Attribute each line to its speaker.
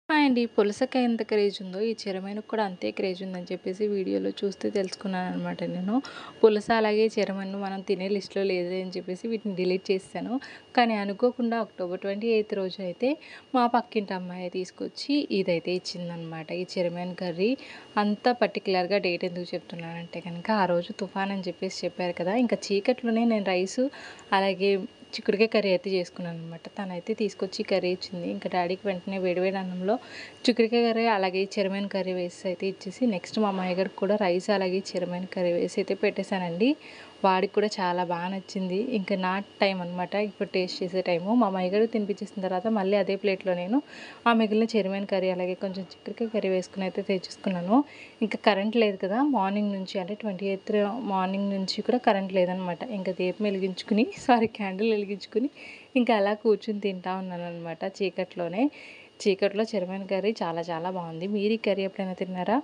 Speaker 1: అండి. పులసకాయ ఎంత క్రేజ్ ఉందో, ఈ చెరమేనుకు కూడా అంతే క్రేజ్ ఉందని చెప్పేసి వీడియోలో చూస్తే తెలుసుకున్నాననమాట నేను. పులస అలాగే చెరమన్ను మనం తినే లిస్ట్‌లో లేదు అని చెప్పేసి వీటిని డిలీట్ చేసేసాను. కానీ అనుకోకుండా అక్టోబర్ 28 రోజు అయితే మా పక్కింటి అమ్మాయి తీసుకొచ్చి ఇదైతే ఇచ్చిందనమాట. ఈ చెరమేను కర్రీ. అంత పర్టిక్యులర్‌గా డేట్ ఎందుకు చెప్తున్నానంటే గనక, ఆ రోజు తుఫాన్ అని చెప్పేసి చెప్పారు కదా! ఇంకా చీకట్లోనే నేను రైసు అలాగే చిక్కుడుకాయ కర్రీ అయితే చేసుకున్నాననమాట. తనైతే తీసుకొచ్చి కర్రీ ఇచ్చింది. ఇంకా డ్యాడీకి వెంటనే వేడి వేడి అన్నంలో చిక్కుడుకాయ కర్రీ అలాగే చెరమేను కర్రీ వేసేసి అయితే ఇచ్చేసి, నెక్స్ట్ మా మామయ్య గారికి కూడా రైస్ అలాగే చెరమేను కర్రీ వేసి అయితే పెట్టేశానండి. వాడికి కూడా చాలా నచ్చింది. ఇంకా నా టైం అనమాట ఇప్పుడు టేస్ట్ చేసే టైము. మా మామయ్య గారికి తినిపించేసిన తర్వాత మళ్ళీ అదే ప్లేట్‌లో నేను ఆ మిగిలిన చెరమేను కర్రీ అలాగే కొంచెం చిక్కుడుకాయ కర్రీ వేసుకొని అయితే తెచ్చేసుకున్నాను. ఇంకా కరెంట్ లేదు కదా! మార్నింగ్ నుంచి అంటే 28థ్ మార్నింగ్ నుంచి కూడా కరెంట్ లేదనమాట. ఇంకా దీపం వెలిగించుకుని క్యాండిల్ వెలిగించుకుని ఇంకా అలా కూర్చొని తింటా ఉన్నాననమాట చీకట్లోనే. చీకట్లో చెరమేను కర్రీ చాలా చాలా బావుంది. మీరు ఈ కర్రీ ఎప్పుడైనా తిన్నారా?